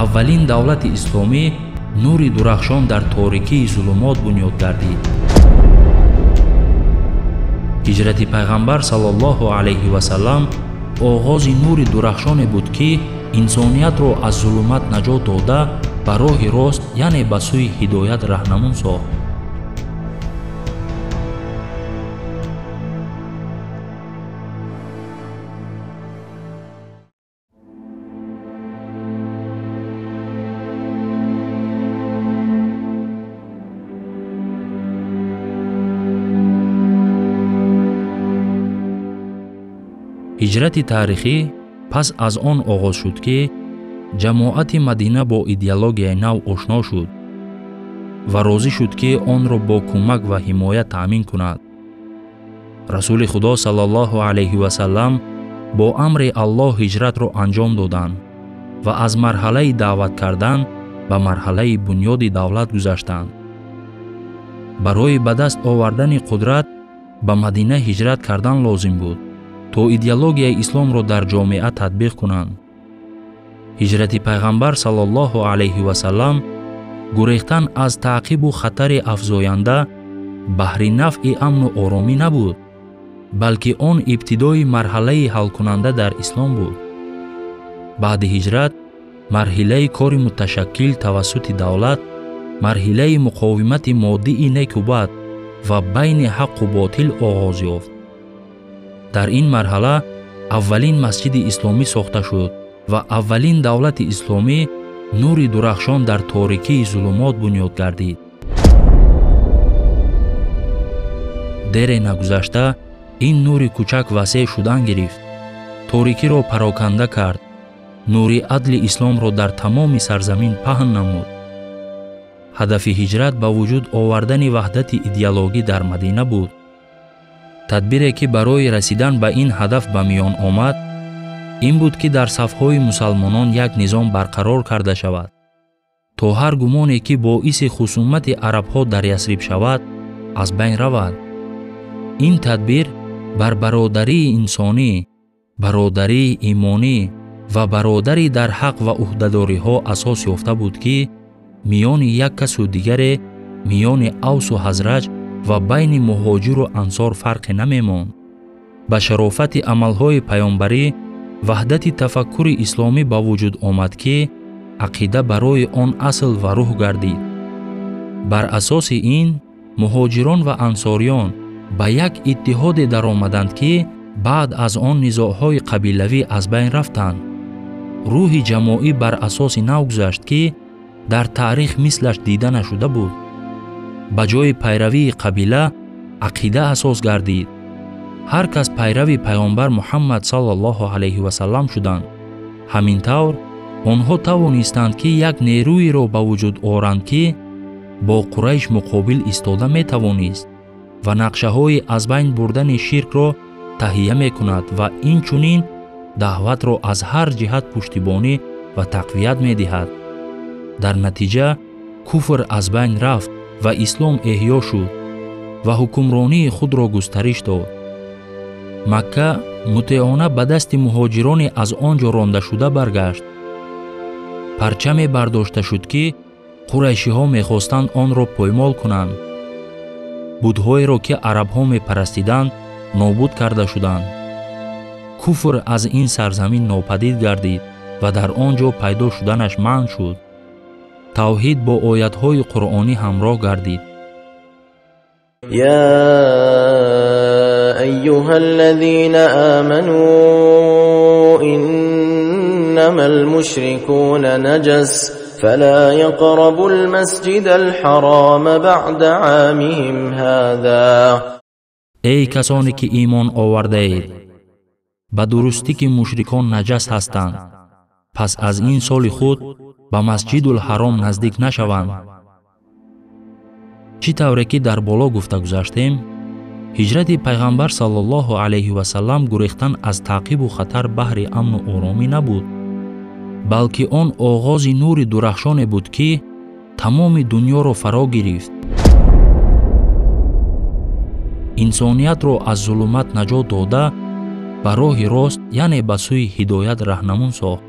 аввалин давлати исломӣ нури дурахшон дар торикии зулумот бунёд гардид. ҳиҷрати пайғамбар саллаллоҳу алайҳи васаллам оғози нури дурахшоне буд, ки инсониятро аз зулумат наҷот дода ба роҳи рост, яъне ба сӯи ҳидоят раҳнамун сохт. ҳиҷрати таърихӣ пас аз он оғоз шуд, ки ҷамоати Мадина бо идеологияи нав ошно шуд ва розӣ шуд, ки онро бо кӯмак ва ҳимоя таъмин кунад. расули худо саллаллоҳу алайҳи васаллам бо амри Аллоҳ ҳиҷратро анҷом доданд ва аз марҳалаи даъват кардан ба марҳалаи бунёди давлат гузаштанд. барои ба даст овардани қудрат ба Мадина ҳиҷрат кардан лозим буд, то идеологияи исломро дар ҷомеа татбиқ кунанд. ҳиҷрати пайғамбар саллаллоҳу алайҳи васаллам гурехтан аз таъқибу хатари афзоянда баҳри нафъи амну оромӣ набуд, балки он ибтидои марҳалаи ҳалкунанда дар ислом буд. баъди ҳиҷрат марҳилаи кори муташаккил тавассути давлат, марҳилаи муқовимати моддии неку бад ва байни ҳаққу ботил оғоз ёфт. дар ин марҳала аввалин масҷиди исломӣ сохта шуд ва аввалин давлати исломӣ нури дурахшон дар торикии зулумот бунёд гардид. дере нагузашта ин нури кӯчак васеъ шудан гирифт, торикиро пароканда кард, нури адли исломро дар тамоми сарзамин паҳн намуд. ҳадафи ҳиҷрат ба вуҷуд овардани ваҳдати идеологӣ дар Мадина буд. тадбире ки барои расидан ба ин ҳадаф ба миён омад, ин буд, ки дар сафҳои мусалмонон як низом барқарор карда шавад, то ҳар гумоне ки боиси хусумати арабҳо дар Ясриб шавад, аз байн равад. ин тадбир бар бародарии инсонӣ, бародарии имонӣ ва бародарӣ дар ҳақ ва уҳдадориҳо асос ёфта буд, ки миёни як касу дигаре, миёни Авсу Ҳазраҷ ва байни муҳоҷиру ансор фарқе намемонд. ба шарофати амалҳои паёнбарӣ ваҳдати тафаккури исломӣ ба вуҷуд омад, ки ақида барои он асл ва рӯҳ гардид. бар асоси ин муҳоҷирон ва ансориён ба як иттиҳоде даромаданд, ки баъд аз он низоъҳои қабилавӣ аз байн рафтанд. рӯҳи ҷамоӣ бар асоси нав гузашт, ки дар таърих мислаш дида нашуда буд. ба ҷои пайравии қабила ақида асос гардид. ҳар кас пайрави пайғамбар Муҳаммад саллаллоҳу алайҳи васаллам шуданд. ҳамин тавр онҳо тавонистанд, ки як нерӯиро ба вуҷуд оранд, ки бо Қурайш муқобил истода метавонист ва нақшаҳои аз байн бурдани ширкро таҳия мекунад ва инчунин даъватро аз ҳар ҷиҳат пуштибонӣ ва тақвият медиҳад. дар натиҷа куфр аз байн рафт ва ислом эҳьё шуд ва ҳукмронии худро густариш дод. Макка мутеона ба дасти муҳоҷирони аз он ҷо рондашуда баргашт. парчаме бардошта шуд, ки қурайшиҳо мехостанд онро поймол кунанд. будҳоеро, ки арабҳо мепарастиданд, нобуд карда шуданд. куфр аз ин сарзамин нопадид гардид ва дар он ҷо пайдо шуданаш манъ шуд. тавҳид бо оятҳои қуръонӣ ҳамроҳ гардид. يا أيها الذين آمنوا إنما المشركون نجس فلا يقربوا المسجد الحرام بعد عامهم هذا. ای کسانی که ایمان آورده اید، به درستی که مشرکان نجس هستند، پس از این سال خود به مسجد الحرام نزدیک نشوند. چی طوره که در بالا گفته گذاشتیم، هجرت پیغمبر صلی الله علیه و سلم گریختن از تعقیب و خطر بحر امن و آرامی نبود، بلکه آن آغاز نور درخشان بود که تمام دنیا را فرا گرفت. انسانیت را از ظلمت نجات داده به راه راست، یعنی به سوی هدایت راهنمون ساخت.